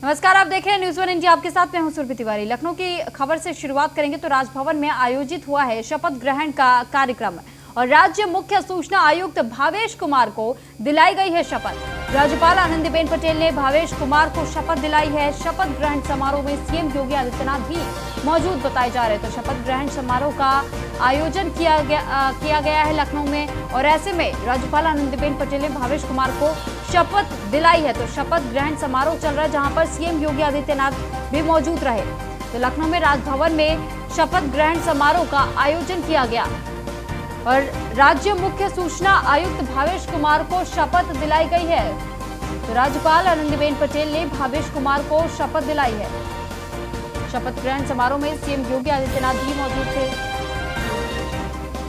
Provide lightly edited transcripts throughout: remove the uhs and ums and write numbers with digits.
नमस्कार, आप देख रहे हैं न्यूज़ वन इंडिया। आपके साथ मैं हूं सुरभि तिवारी। लखनऊ की खबर से शुरुआत करेंगे तो राजभवन में आयोजित हुआ है शपथ ग्रहण का कार्यक्रम और राज्य मुख्य सूचना आयुक्त भावेश कुमार को दिलाई गई है शपथ। राज्यपाल आनंदीबेन पटेल ने भावेश कुमार को शपथ दिलाई है। शपथ ग्रहण समारोह में सीएम योगी आदित्यनाथ भी मौजूद बताए जा रहे। तो शपथ ग्रहण समारोह का आयोजन किया गया है लखनऊ में और ऐसे में राज्यपाल आनंदीबेन पटेल ने भावेश कुमार को शपथ दिलाई है। तो शपथ ग्रहण समारोह चल रहा है जहां पर सीएम योगी आदित्यनाथ भी मौजूद रहे। तो लखनऊ में राजभवन में शपथ ग्रहण समारोह का आयोजन किया गया और राज्य मुख्य सूचना आयुक्त भावेश कुमार को शपथ दिलाई गई है। तो राज्यपाल आनंदीबेन पटेल ने भावेश कुमार को शपथ दिलाई है। शपथ ग्रहण समारोह में सीएम योगी आदित्यनाथ भी मौजूद थे।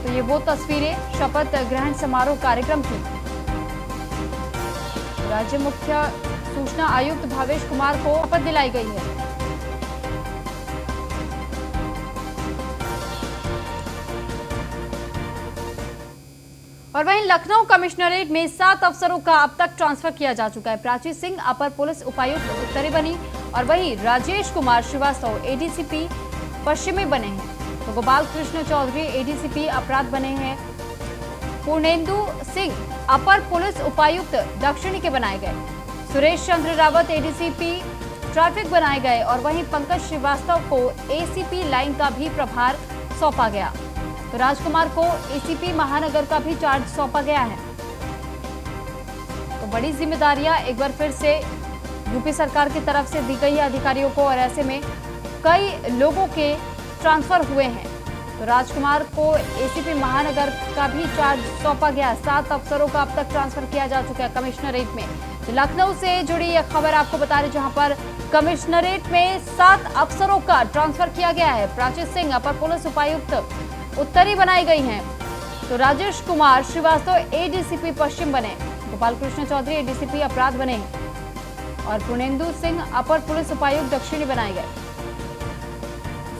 तो ये वो तस्वीरें शपथ ग्रहण समारोह कार्यक्रम की। राज्य मुख्य सूचना आयुक्त भावेश कुमार को शपथ दिलाई गई है। और वहीं लखनऊ कमिश्नरेट में 7 अफसरों का अब तक ट्रांसफर किया जा चुका है। प्राची सिंह अपर पुलिस उपायुक्त उत्तरी बनी और वहीं राजेश कुमार श्रीवास्तव एडीसीपी पश्चिमी बने हैं। तो गोपाल कृष्ण चौधरी एडीसीपी अपराध बने हैं। पूर्णेंदु सिंह अपर पुलिस उपायुक्त दक्षिणी के बनाए गए। सुरेश चंद्र रावत एडीसीपी ट्रैफिक बनाए गए और वहीं पंकज श्रीवास्तव को एसीपी लाइन का भी प्रभार सौंपा गया। तो राजकुमार को एसीपी महानगर का भी चार्ज सौंपा गया है। तो बड़ी जिम्मेदारियां एक बार फिर से यूपी सरकार की तरफ से दी गई है अधिकारियों को और ऐसे में कई लोगों के ट्रांसफर हुए हैं। तो राजकुमार को एसीपी महानगर का भी चार्ज सौंपा गया। 7 अफसरों का अब तक ट्रांसफर किया जा चुका है कमिश्नरेट में। तो लखनऊ से जुड़ी यह खबर आपको बता रहे जहां पर कमिश्नरेट में 7 अफसरों का ट्रांसफर किया गया है। प्राची सिंह अपर पुलिस उपायुक्त उत्तरी बनाई गई हैं। तो राजेश कुमार श्रीवास्तव एडीसीपी पश्चिम बने। गोपाल कृष्ण चौधरी एडीसीपी अपराध बने और पूर्णेंदु सिंह अपर पुलिस उपायुक्त दक्षिणी बनाए गए।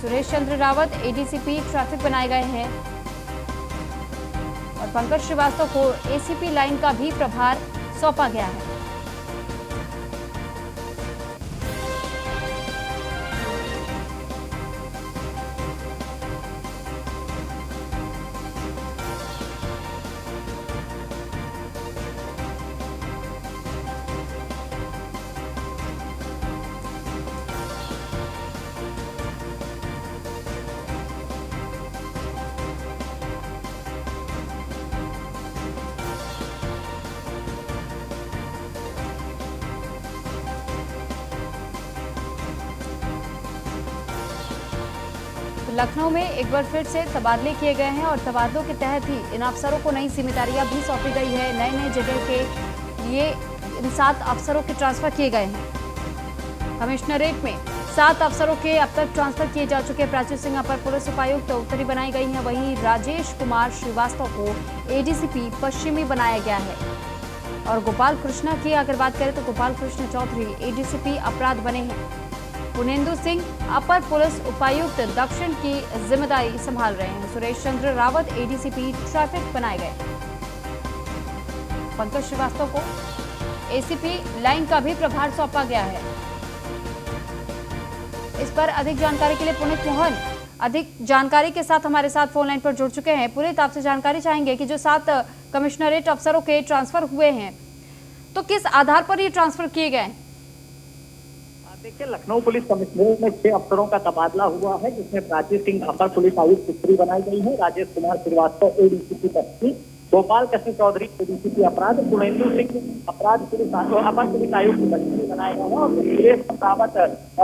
सुरेश चंद्र रावत एडीसीपी ट्रैफिक बनाए गए हैं और पंकज श्रीवास्तव को एसीपी लाइन का भी प्रभार सौंपा गया है। लखनऊ में एक बार फिर से तबादले किए गए हैं और तबादलों के तहत ही इन अफसरों को नई जिम्मेदारियां भी सौंपी गई है। नए नए जगह के लिए इन 7 अफसरों के ट्रांसफर किए गए हैं। कमिश्नरेट में 7 अफसरों के अब तक ट्रांसफर किए जा चुके। प्राची सिंह अपर पुलिस उपायुक्त उत्तरी बनाई गई हैं। वहीं राजेश कुमार श्रीवास्तव को एडीसीपी पश्चिमी बनाया गया है और गोपाल कृष्ण की अगर बात करें तो गोपाल कृष्ण चौधरी एडीसीपी अपराध बने हैं। पूर्णेंदु सिंह अपर पुलिस उपायुक्त दक्षिण की जिम्मेदारी संभाल रहे हैं। सुरेश चंद्र रावत एडीसीपी ट्रैफिक बनाए गए। पंकज श्रीवास्तव को एसीपी लाइन का भी प्रभार सौंपा गया है। इस पर अधिक जानकारी के लिए पुनीत मोहन अधिक जानकारी के साथ हमारे साथ फोन लाइन पर जुड़ चुके हैं। पुनीत, आपसे जानकारी चाहेंगे कि जो 7 कमिश्नरेट अफसरों के ट्रांसफर हुए हैं तो किस आधार पर ये ट्रांसफर किए गए? देखिए, लखनऊ पुलिस कमिश्नरेट में 6 अफसरों का तबादला हुआ है जिसमें प्राची सिंह अपर पुलिस आयुक्त उत्तरी बनाई गई है। राजेश कुमार श्रीवास्तव एडीसीपी पश्चिमी, गोपाल कृष्ण चौधरी एडीसीपी अपराध, पूर्णेंदु सिंह अपराध पुलिस अपर पुलिस आयुक्त दक्षिणी बनाया गया है और सुरेश रावत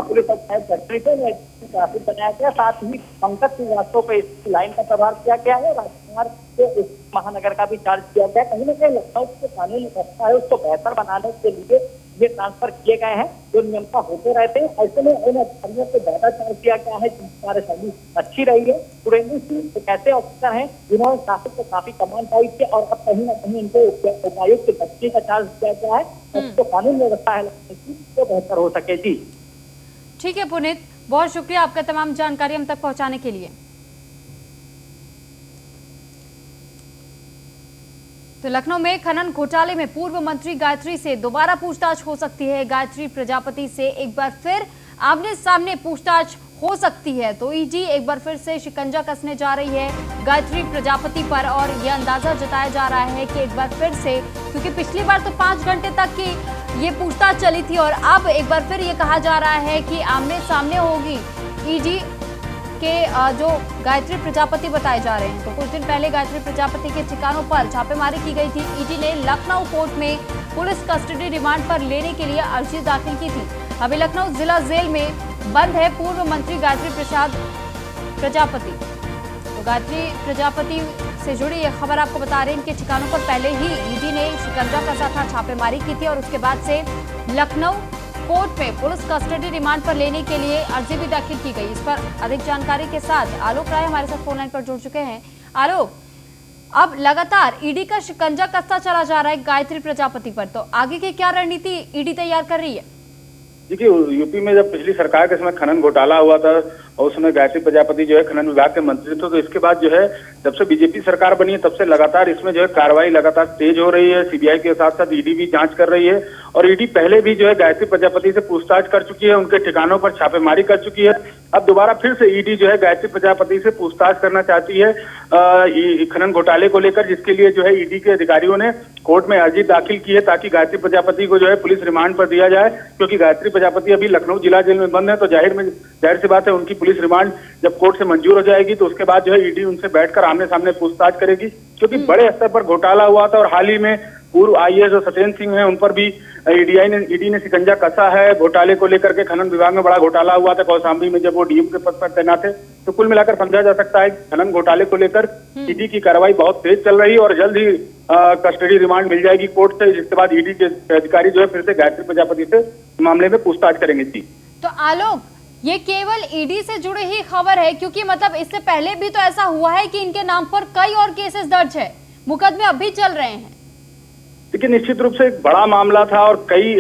पुलिस उपायुक्त दक्षिणी को ट्रैफिक बनाया गया। साथ ही पंकज श्रीवास्तव को इस लाइन का प्रभार किया गया है। राजकुमार को महानगर का भी चार्ज किया गया। कहीं ना कहीं लखनऊ के कानून व्यवस्था है उसको बेहतर बनाने के लिए ये ट्रांसफर किए गए हैं जो नियमता होते रहते हैं। ऐसे में इन अधिकारियों को ज्यादा चार्ज किया गया है जिनकी कार्यशैली अच्छी रही है। पूर्णेंदु सिंह एक ऐसे ऑफिसर हैं जिन्होंने ट्रैफिक को काफी कमांड पाई थी और अब कहीं ना कहीं इनको उपायुक्त दक्षिणी का चार्ज दिया गया है तो कानून व्यवस्था है तो बेहतर हो सके। जी ठीक है पुनीत, बहुत शुक्रिया आपका तमाम जानकारी हम तक पहुंचाने के लिए। तो लखनऊ में खनन घोटाले में पूर्व मंत्री गायत्री से दोबारा पूछताछ हो सकती है। गायत्री प्रजापति से एक बार फिर आमने सामने पूछताछ हो सकती है। तो ईडी एक बार फिर से शिकंजा कसने जा रही है गायत्री प्रजापति पर और यह अंदाजा जताया जा रहा है कि एक बार फिर से, क्योंकि पिछली बार तो 5 घंटे तक की ये पूछताछ चली थी और अब एक बार फिर ये कहा जा रहा है कि आमने सामने होगी। ईडी के जो गायत्री प्रजापति बताए जा रहे हैं। तो कुछ दिन पहले गायत्री प्रजापति के ठिकानों पर छापेमारी की गई थी। ईडी ने लखनऊ कोर्ट में पुलिस कस्टडी रिमांड पर लेने के लिए अर्जी दाखिल की थी। अभी लखनऊ जिला जेल में बंद है पूर्व मंत्री गायत्री प्रसाद प्रजापति। तो गायत्री प्रजापति से जुड़ी यह खबर आपको बता रहे हैं। इनके ठिकानों पर पहले ही ईडी ने शिकंजा कसा था, छापेमारी की थी और उसके बाद से लखनऊ कोर्ट में पुलिस कस्टडी रिमांड पर लेने के लिए अर्जी भी दाखिल की गई। इस पर अधिक जानकारी के साथ आलोक राय हमारे साथ फोन लाइन पर जुड़ चुके हैं। आलोक, अब लगातार ईडी का शिकंजा कसता चला जा रहा है गायत्री प्रजापति पर, तो आगे की क्या रणनीति ईडी तैयार कर रही है? देखिए, यूपी में जब पिछली सरकार के समय खनन घोटाला हुआ था और उस समय गायत्री प्रजापति जो है खनन विभाग के मंत्री थे, तो इसके बाद जो है जब से बीजेपी सरकार बनी है तब से लगातार इसमें जो है कार्रवाई लगातार तेज हो रही है। सीबीआई के साथ साथ ईडी भी जांच कर रही है और ईडी पहले भी जो है गायत्री प्रजापति से पूछताछ कर चुकी है, उनके ठिकानों पर छापेमारी कर चुकी है। अब दोबारा फिर से ईडी जो है गायत्री प्रजापति से पूछताछ करना चाहती है खनन घोटाले को लेकर, जिसके लिए जो है ईडी के अधिकारियों ने कोर्ट में अर्जी दाखिल की है ताकि गायत्री प्रजापति को जो है पुलिस रिमांड पर दिया जाए। क्योंकि गायत्री प्रजापति अभी लखनऊ जिला जेल में बंद है, तो जाहिर सी बात है उनकी पुलिस रिमांड जब कोर्ट से मंजूर हो जाएगी तो उसके बाद जो है ईडी उनसे बैठकर आमने सामने पूछताछ करेगी। क्योंकि बड़े स्तर पर घोटाला हुआ था और हाल ही में पूर्व आईएएस जो सत्येंद्र सिंह हैं उन पर भी ईडी ने शिकंजा कसा है घोटाले को लेकर के। खनन विभाग में बड़ा घोटाला हुआ था कौशाम्बी में जब वो डीएम के पद पर तैनात थे। तो कुल मिलाकर समझा जा सकता है खनन घोटाले को लेकर ईडी की कार्रवाई बहुत तेज चल रही है और जल्द ही कस्टडी रिमांड मिल जाएगी कोर्ट से, जिसके बाद ईडी के अधिकारी जो है फिर से गायत्री प्रजापति से मामले में पूछताछ करेंगे। जी तो आलोक, ये केवल ईडी से जुड़ी ही खबर है, क्योंकि मतलब इससे पहले भी तो ऐसा हुआ है कि इनके नाम पर कई और केसेस दर्ज है, मुकदमे अब भी चल रहे हैं। देखिए, निश्चित रूप से एक बड़ा मामला था और कई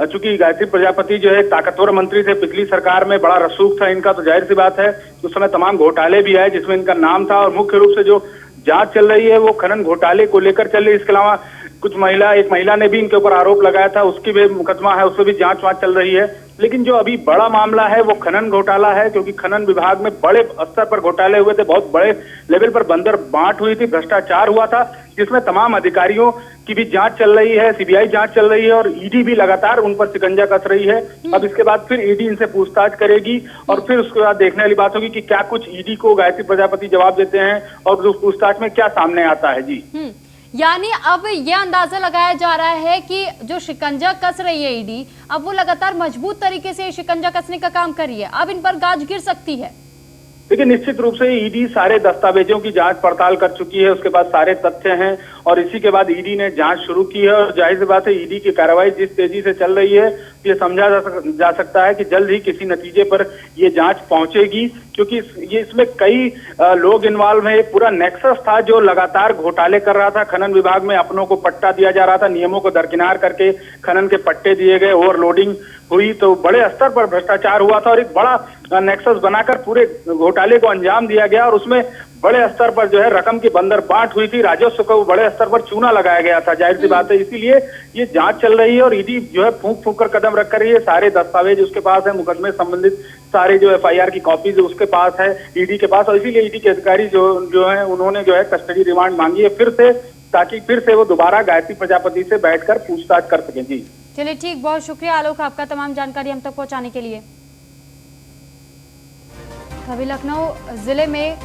चूंकि गायत्री प्रजापति जो है ताकतवर मंत्री थे पिछली सरकार में, बड़ा रसूख था इनका, तो जाहिर सी बात है उस समय तमाम घोटाले भी आए जिसमें इनका नाम था। और मुख्य रूप से जो जांच चल रही है वो खनन घोटाले को लेकर चल रही है। इसके अलावा एक महिला ने भी इनके ऊपर आरोप लगाया था, उसकी भी मुकदमा है, उसमें भी जांच वांच चल रही है। लेकिन जो अभी बड़ा मामला है वो खनन घोटाला है, क्योंकि खनन विभाग में बड़े स्तर पर घोटाले हुए थे, बहुत बड़े लेवल पर बंदर बांट हुई थी, भ्रष्टाचार हुआ था, जिसमें तमाम अधिकारियों की भी जांच चल रही है, सीबीआई जांच चल रही है और ईडी भी लगातार उन पर शिकंजा कस रही है। अब इसके बाद फिर ईडी इनसे पूछताछ करेगी और फिर उसके बाद देखने वाली बात होगी कि क्या कुछ ईडी को गायत्री प्रजापति जवाब देते हैं और उस पूछताछ में क्या सामने आता है। जी यानी अब यह अंदाजा लगाया जा रहा है कि जो शिकंजा कस रही है ईडी, अब वो लगातार मजबूत तरीके से शिकंजा कसने का काम कर रही है, अब इन पर गाज गिर सकती है। देखिए, निश्चित रूप से ईडी सारे दस्तावेजों की जांच पड़ताल कर चुकी है, उसके बाद सारे तथ्य हैं और इसी के बाद ईडी ने जांच शुरू की है। और जाहिर सी बात है ईडी की कार्रवाई जिस तेजी से चल रही है ये समझा जा सकता है कि जल्द ही किसी नतीजे पर ये जांच पहुंचेगी, क्योंकि ये इसमें कई लोग इन्वॉल्व हैं। एक पूरा नेक्सस था जो लगातार घोटाले कर रहा था। खनन विभाग में अपनों को पट्टा दिया जा रहा था, नियमों को दरकिनार करके खनन के पट्टे दिए गए, ओवरलोडिंग हुई, तो बड़े स्तर पर भ्रष्टाचार हुआ था और एक बड़ा नेक्सस बनाकर पूरे घोटाले को अंजाम दिया गया और उसमें बड़े स्तर पर जो है रकम की बंदर बांट हुई थी, राजस्व को बड़े स्तर पर चूना लगाया गया था। जाहिर सी बात है इसीलिए ये जांच चल रही है और ईडी जो है फूंक फूंक कर कदम रख कर रही है। सारे दस्तावेज उसके पास है, मुकदमे संबंधित सारे जो एफआईआर की कॉपीज उसके पास है ईडी के पास, और इसीलिए ईडी के अधिकारी जो है उन्होंने जो है कस्टडी रिमांड मांगी है फिर से, ताकि फिर से वो दोबारा गायत्री प्रजापति से बैठकर पूछताछ कर सके। जी चलिए ठीक, बहुत शुक्रिया आलोक आपका तमाम जानकारी हम तक पहुंचाने के लिए। अभी लखनऊ जिले में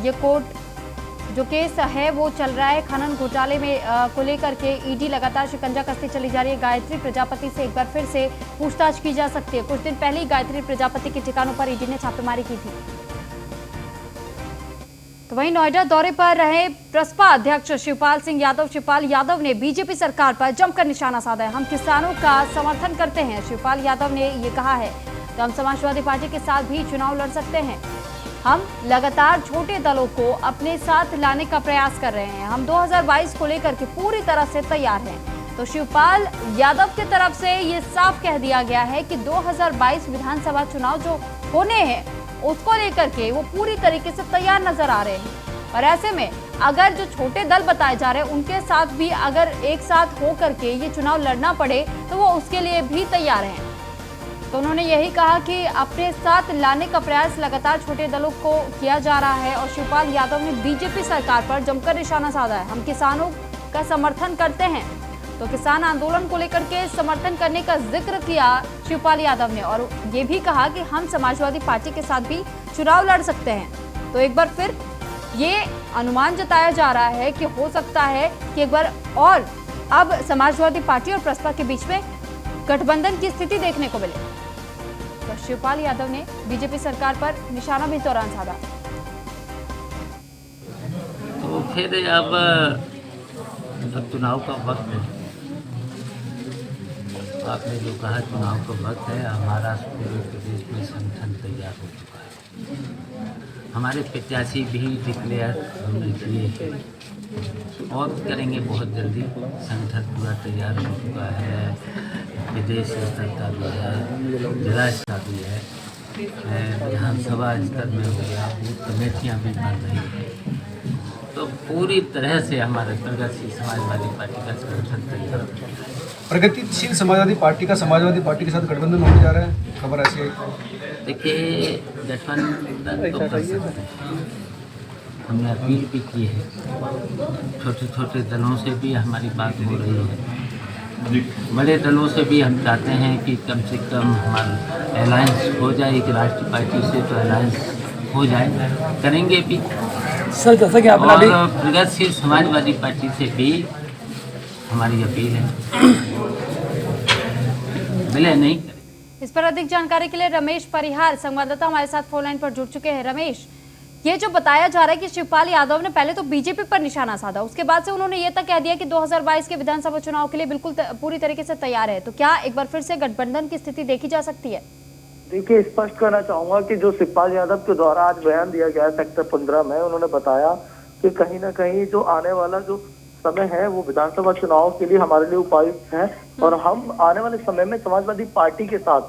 ये कोर्ट जो केस है वो चल रहा है खनन घोटाले में को लेकर के ईडी लगातार शिकंजा कसती चली जा रही है। गायत्री प्रजापति से एक बार फिर से पूछताछ की जा सकती है। कुछ दिन पहले ही गायत्री प्रजापति के ठिकानों पर ईडी ने छापेमारी की थी। तो वहीं नोएडा दौरे पर रहे प्रसपा अध्यक्ष शिवपाल सिंह यादव, शिवपाल यादव ने बीजेपी सरकार पर जमकर निशाना साधा है। हम किसानों का समर्थन करते हैं, शिवपाल यादव ने ये कहा है। तो हम समाजवादी पार्टी के साथ भी चुनाव लड़ सकते हैं। हम लगातार छोटे दलों को अपने साथ लाने का प्रयास कर रहे हैं। हम 2022 को लेकर के पूरी तरह से तैयार हैं। तो शिवपाल यादव की तरफ से ये साफ कह दिया गया है कि 2022 विधानसभा चुनाव जो होने हैं उसको लेकर के वो पूरी तरीके से तैयार नजर आ रहे हैं। और ऐसे में अगर जो छोटे दल बताए जा रहे हैं उनके साथ भी अगर एक साथ हो करके ये चुनाव लड़ना पड़े तो वो उसके लिए भी तैयार हैं। तो उन्होंने यही कहा कि अपने साथ लाने का प्रयास लगातार छोटे दलों को किया जा रहा है और शिवपाल यादव ने बीजेपी सरकार पर जमकर निशाना साधा है। हम किसानों का समर्थन करते हैं, तो किसान आंदोलन को लेकर के समर्थन करने का जिक्र किया शिवपाल यादव ने और ये भी कहा कि हम समाजवादी पार्टी के साथ भी चुनाव लड़ सकते हैं। तो एक बार फिर ये अनुमान जताया जा रहा है कि हो सकता है कि एक बार और अब समाजवादी पार्टी और प्रसपा के बीच में गठबंधन की स्थिति देखने को मिले। तो शिवपाल यादव ने बीजेपी सरकार पर निशाना भी इस दौरान साधा। तो फिर अब चुनाव का वक्त है, आपने जो कहा चुनाव का वक्त है, हमारा पूरे प्रदेश में संगठन तैयार हो चुका है। हमारे प्रत्याशी भी डिक्लेयर हमने किए हैं और करेंगे बहुत जल्दी। संगठन पूरा तैयार हो चुका है, विदेश स्तर का भी है, जिला स्तर भी है, विधानसभा स्तर में हो गया, बूथ कमेटियाँ भी बन रही हैं। तो पूरी तरह से हमारे प्रगतिशील समाजवादी पार्टी का संगठन तैयार हो चुका है। प्रगतिशील समाजवादी पार्टी का समाजवादी पार्टी के साथ गठबंधन होने जा रहा है, खबर ऐसी है। देखिए, गठबंधन तो कर सकते हैं, हमने अपील भी की है, छोटे छोटे दलों से भी हमारी बात हो रही है, बड़े दलों से भी हम चाहते हैं कि कम से कम हमारा अलायंस हो जाए, एक राष्ट्रीय पार्टी से तो अलायंस हो जाए, करेंगे भी सर। जैसा कि आपने अभी और प्रगतिशील समाजवादी पार्टी से भी हमारी अपील है, विलय नहीं करें। इस पर अधिक जानकारी के लिए रमेश परिहार संवाददाता हमारे साथ फोन लाइन पर जुड़ चुके हैं। रमेश, ये जो बताया जा रहा है कि शिवपाल यादव ने पहले तो बीजेपी पर निशाना साधा, उसके बाद से उन्होंने ये तक कह दिया कि 2022 के विधानसभा चुनाव के लिए बिल्कुल पूरी तरीके से तैयार है, तो क्या एक बार फिर से गठबंधन की स्थिति देखी जा सकती है? देखिए, स्पष्ट करना चाहूंगा कि जो शिवपाल यादव के द्वारा आज बयान दिया गया सेक्टर 15 में, उन्होंने बताया कि कहीं ना कहीं जो आने वाला जो समय है वो विधानसभा चुनाव के लिए हमारे लिए उपयुक्त है और हम आने वाले समय में समाजवादी पार्टी के साथ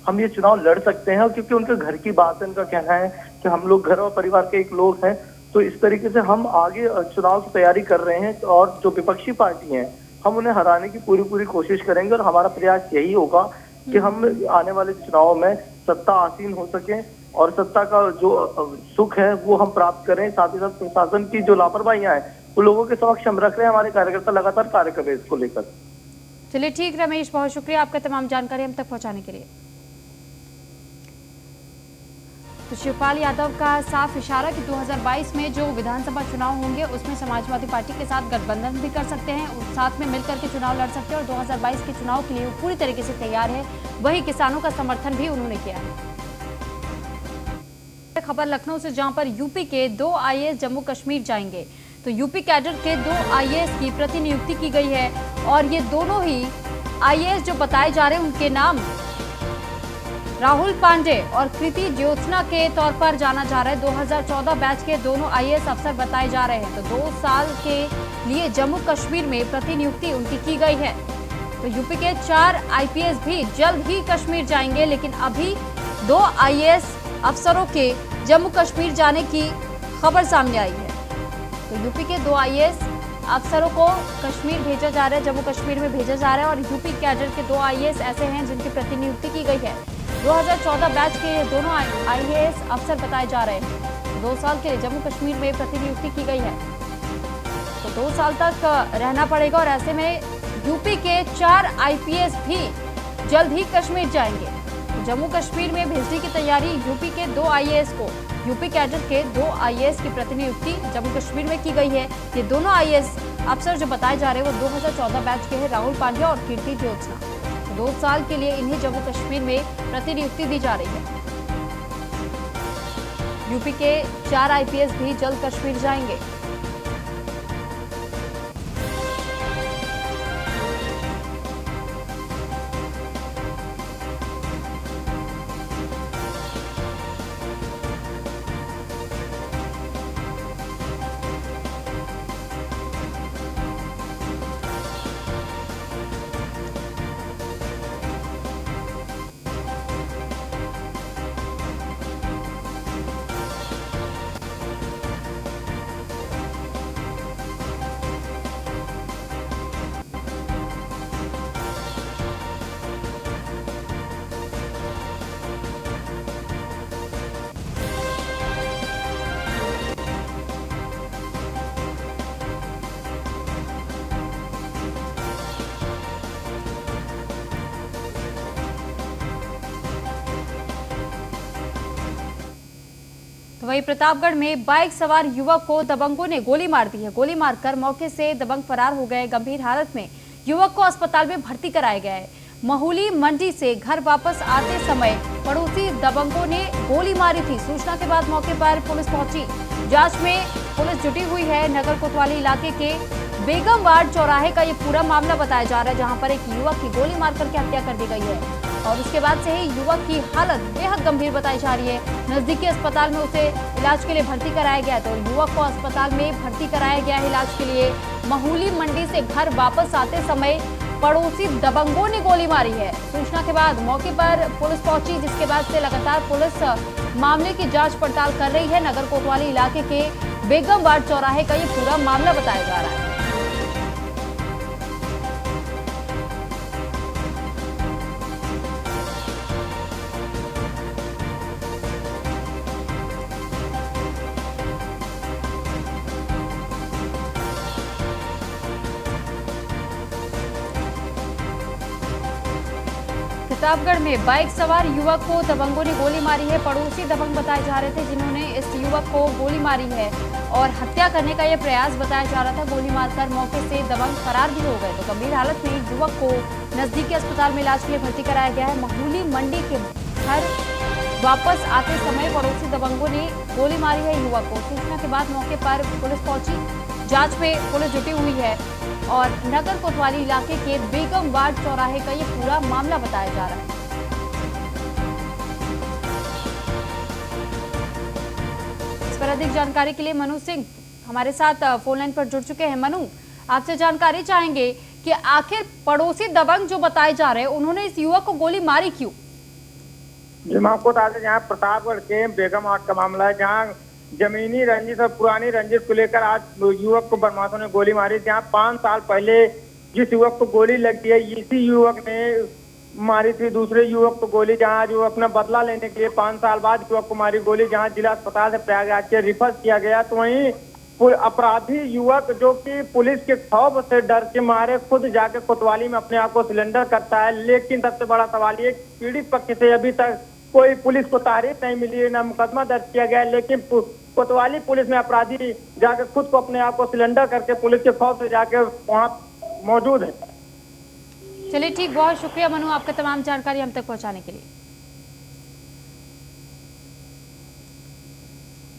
हम ये चुनाव लड़ सकते हैं। और क्योंकि उनके घर की बात है, उनका कहना है कि हम लोग घर और परिवार के एक लोग हैं, तो इस तरीके से हम आगे चुनाव की तैयारी कर रहे हैं और जो विपक्षी पार्टी हैं हम उन्हें हराने की पूरी कोशिश करेंगे और हमारा प्रयास यही होगा कि हम आने वाले चुनाव में सत्ता आसीन हो सके और सत्ता का जो सुख है वो हम प्राप्त करें। साथ ही साथ प्रशासन की जो लापरवाहियां हैं वो लोगों के समक्ष हम रख रहे हैं, हमारे कार्यकर्ता लगातार कार्य कर रहे हैं इसको लेकर। चलिए ठीक रमेश, बहुत शुक्रिया आपका तमाम जानकारी हम तक पहुंचाने के लिए। तो शिवपाल यादव का साफ इशारा कि 2022 में जो विधानसभा चुनाव होंगे उसमें समाजवादी पार्टी के साथ गठबंधन भी कर सकते हैं और साथ में मिलकर के चुनाव लड़ सकते हैं और 2022 के चुनाव के लिए वो पूरी तरीके से तैयार है। वही किसानों का समर्थन भी उन्होंने किया है। खबर लखनऊ से, जहां पर यूपी के 2 आईएएस जम्मू कश्मीर जाएंगे। तो यूपी कैडर के 2 आईएएस की प्रतिनियुक्ति की गई है और ये दोनों ही आईएएस जो बताए जा रहे हैं उनके नाम राहुल पांडे और कृति ज्योत्सना के तौर पर जाना जा रहा है। 2014 बैच के दोनों आईएएस अफसर बताए जा रहे हैं। तो 2 साल के लिए जम्मू कश्मीर में प्रतिनियुक्ति उनकी की गई है। तो यूपी के 4 आईपीएस भी जल्द ही कश्मीर जाएंगे, लेकिन अभी 2 आईएएस अफसरों के जम्मू कश्मीर जाने की खबर सामने आई है। तो यूपी के 2 आईएएस अफसरों को कश्मीर भेजा जा रहा है, जम्मू कश्मीर में भेजा जा रहा है और यूपी कैडर के 2 आईएएस ऐसे हैं जिनकी प्रतिनियुक्ति की गई है। 2014 बैच के दोनों आईएएस अफसर बताए जा रहे हैं। 2 साल के लिए जम्मू कश्मीर में प्रतिनियुक्ति की गई है, तो 2 साल तक रहना पड़ेगा और ऐसे में यूपी के 4 आईपीएस भी जल्द ही कश्मीर जाएंगे। तो जम्मू कश्मीर में भेजने की तैयारी यूपी के 2 आईएएस को, यूपी कैडर के 2 आईएएस की प्रतिनियुक्ति जम्मू कश्मीर में की गई है। ये दोनों आईएएस अफसर जो बताए जा रहे हैं वो 2014 बैच के हैं, राहुल पांड्या और कीर्ति ज्योत्सना। 2 साल के लिए इन्हें जम्मू कश्मीर में प्रतिनियुक्ति दी जा रही है। यूपी के 4 आईपीएस भी जल्द कश्मीर जाएंगे। तो वहीं प्रतापगढ़ में बाइक सवार युवक को दबंगों ने गोली मार दी है। गोली मारकर मौके से दबंग फरार हो गए। गंभीर हालत में युवक को अस्पताल में भर्ती कराया गया है। महूली मंडी से घर वापस आते समय पड़ोसी दबंगों ने गोली मारी थी। सूचना के बाद मौके पर पुलिस पहुंची। जांच में पुलिस जुटी हुई है। नगर कोतवाली इलाके के बेगम वार्ड चौराहे का ये पूरा मामला बताया जा रहा है, जहां पर एक युवक की गोली मार करके हत्या कर दी गई है और उसके बाद से ही युवक की हालत बेहद गंभीर बताई जा रही है। नजदीकी अस्पताल में उसे इलाज के लिए भर्ती कराया गया, तो युवक को अस्पताल में भर्ती कराया गया है इलाज के लिए। महूली मंडी से घर वापस आते समय पड़ोसी दबंगों ने गोली मारी है। सूचना के बाद मौके पर पुलिस पहुंची, जिसके बाद से लगातार पुलिस मामले की जांच पड़ताल कर रही है। नगर कोतवाली इलाके के बेगम वार्ड चौराहे का ये पूरा मामला बताया जा रहा है। प्रतापगढ़ में बाइक सवार युवक को दबंगों ने गोली मारी है। पड़ोसी दबंग बताए जा रहे थे जिन्होंने इस युवक को गोली मारी है और हत्या करने का यह प्रयास बताया जा रहा था। गोली मारकर मौके से दबंग फरार भी हो गए, तो गंभीर हालत में युवक को नजदीकी अस्पताल में इलाज के लिए भर्ती कराया गया है। महूली मंडी के घर वापस आते समय पड़ोसी दबंगों ने गोली मारी है युवक को। सूचना के बाद मौके पर पुलिस पहुंची। जांच में पुलिस जुटी हुई है और नगर कोतवाली इलाके के बेगम वार्ड चौराहे का ये पूरा मामला बताया जा रहा है। इस पर अधिक जानकारी के लिए मनु सिंह हमारे साथ फोन लाइन पर जुड़ चुके हैं। मनु, आपसे जानकारी चाहेंगे कि आखिर पड़ोसी दबंग जो बताए जा रहे हैं, उन्होंने इस युवक को गोली मारी क्यों? जी, मैं आपको बता दें, यहाँ प्रतापगढ़ के बेगम वार्ड का मामला है, जहाँ जमीनी रंजिश और पुरानी रंजिश को लेकर आज युवक को बदमाशों ने गोली मारी। जहाँ 5 साल पहले जिस युवक को गोली लगी है, इसी युवक ने मारी थी दूसरे युवक को गोली, जहाँ जो अपना बदला लेने के लिए 5 साल बाद युवक को मारी गोली, जहाँ जिला अस्पताल से प्रयागराज के रिफर किया गया। तो वहीं अपराधी युवक जो कि पुलिस के खौफ से डर के मारे खुद जाके कोतवाली में अपने आप को सिलेंडर करता है। लेकिन सबसे बड़ा सवाल ये, पीड़ित पक्ष से अभी तक कोई पुलिस को तारीफ नहीं मिली है, ना मुकदमा दर्ज किया गया है। लेकिन कोतवाली पुलिस में अपराधी जाकर खुद को अपने आप को सिलेंडर करके पुलिस के खौफ से जाके वहां मौजूद है। चलिए ठीक, बहुत शुक्रिया मनु, आपका तमाम जानकारी हम तक पहुंचाने के लिए।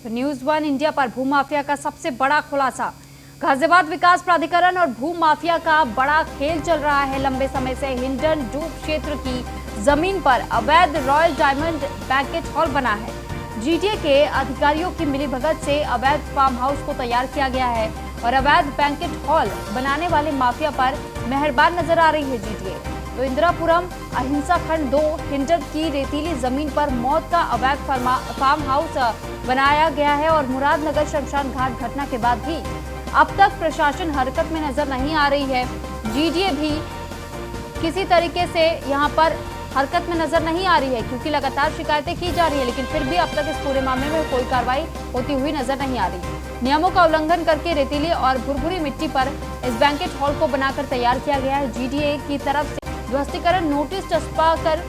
तो न्यूज़ 1 इंडिया पर भूमाफिया का सबसे बड़ा खुलासा। गाजियाबाद विकास प्राधिकरण और भूमाफिया का बड़ा खेल चल रहा है। लंबे समय से हिंडन डूब क्षेत्र की जमीन पर अवैध रॉयल डायमंड बैंकेट हॉल बना है। जीटीए के अधिकारियों की मिलीभगत से अवैध फार्म हाउस को तैयार किया गया है और अवैध बैंकेट हॉल बनाने वाले माफिया पर मेहरबान नजर आ रही है जीटीए। तो इंदिरापुरम अहिंसा खंड 2 हिंडन की रेतीली जमीन पर मौत का अवैध फार्म हाउस बनाया गया है और मुरादनगर शमशान घाट घटना के बाद भी अब तक प्रशासन हरकत में नजर नहीं आ रही है। जीटीए भी किसी तरीके से यहाँ पर हरकत में नजर नहीं आ रही है, क्योंकि लगातार शिकायतें की जा रही है, लेकिन फिर भी अब तक इस पूरे मामले में कोई कार्रवाई होती हुई नजर नहीं आ रही। नियमों का उल्लंघन करके रेतीली और भुरभुरी मिट्टी पर इस बैंकेट हॉल को बनाकर तैयार किया गया है। जीडीए की तरफ से ध्वस्तीकरण नोटिस चस्पा कर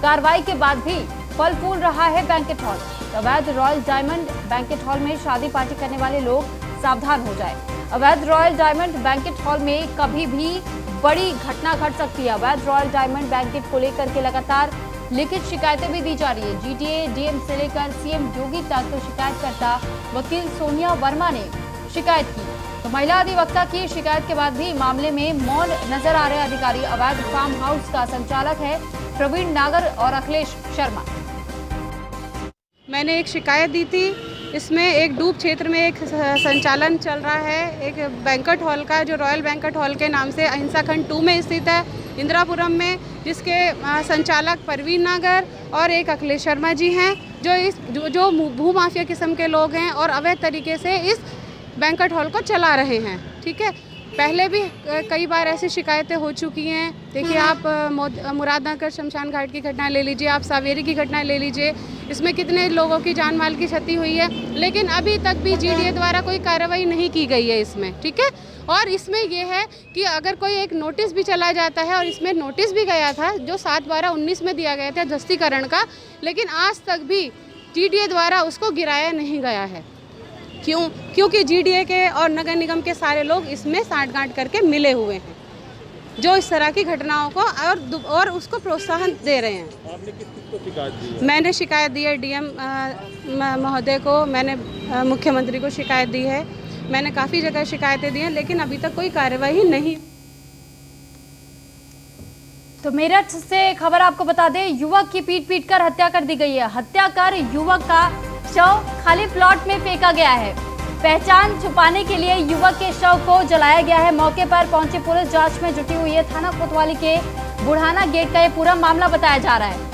कार्रवाई के बाद भी फल फूल रहा है बैंकेट हॉल। अवैध रॉयल डायमंड बैंकेट हॉल में शादी पार्टी करने वाले लोग सावधान हो जाए। अवैध रॉयल डायमंड बैंकेट हॉल में कभी भी बड़ी घटना घट सकती है। अवैध रॉयल डायमंड बैंकेट को लेकर के लगातार लिखित शिकायतें भी दी जा रही है। जीटीए डीएम से लेकर सीएम योगी तक शिकायतकर्ता वकील सोनिया वर्मा ने शिकायत की, तो महिला अधिवक्ता की शिकायत के बाद भी मामले में मौन नजर आ रहे अधिकारी। अवैध फार्म हाउस का संचालक है प्रवीण नागर और अखिलेश शर्मा। मैंने एक शिकायत दी थी, इसमें एक डूब क्षेत्र में एक संचालन चल रहा है एक बैंक्वेट हॉल का, जो रॉयल बैंक्वेट हॉल के नाम से अहिंसा खंड 2 में स्थित है इंदिरापुरम में, जिसके संचालक प्रवीण नागर और एक अखिलेश शर्मा जी हैं, जो भूमाफिया किस्म के लोग हैं और अवैध तरीके से इस बैंक्वेट हॉल को चला रहे हैं। ठीक है, पहले भी कई बार ऐसी शिकायतें हो चुकी हैं। देखिए, आप मुरादनगर शमशान घाट की घटना ले लीजिए, आप सावेरी की घटना ले लीजिए, इसमें कितने लोगों की जान माल की क्षति हुई है, लेकिन अभी तक भी जीडीए द्वारा कोई कार्रवाई नहीं की गई है इसमें। ठीक है, और इसमें यह है कि अगर कोई एक नोटिस भी चला जाता है, और इसमें नोटिस भी गया था जो 7/12/19 में दिया गया था ध्वस्तीकरण का, लेकिन आज तक भी जीडीए द्वारा उसको गिराया नहीं गया है। क्यों? क्योंकि जीडीए के और नगर निगम के सारे लोग इसमें साठगांठ करके मिले हुए हैं, जो इस तरह की घटनाओं को और उसको प्रोत्साहन दे रहे हैं। आपने किसको शिकायत दी है? मैंने शिकायत दी है डीएम महोदय को, मैंने मुख्यमंत्री को शिकायत दी है, मैंने काफ़ी जगह शिकायतें दी हैं, लेकिन अभी तक कोई कार्रवाई नहीं। तो मेरठ से खबर आपको बता दें, युवक की पीट कर हत्या कर दी गई है। हत्या कर युवक का शव खाली प्लॉट में फेंका गया है। पहचान छुपाने के लिए युवक के शव को जलाया गया है। मौके पर पहुंची पुलिस जांच में जुटी हुई है। थाना कोतवाली के बुढ़ाना गेट का ये पूरा मामला बताया जा रहा है।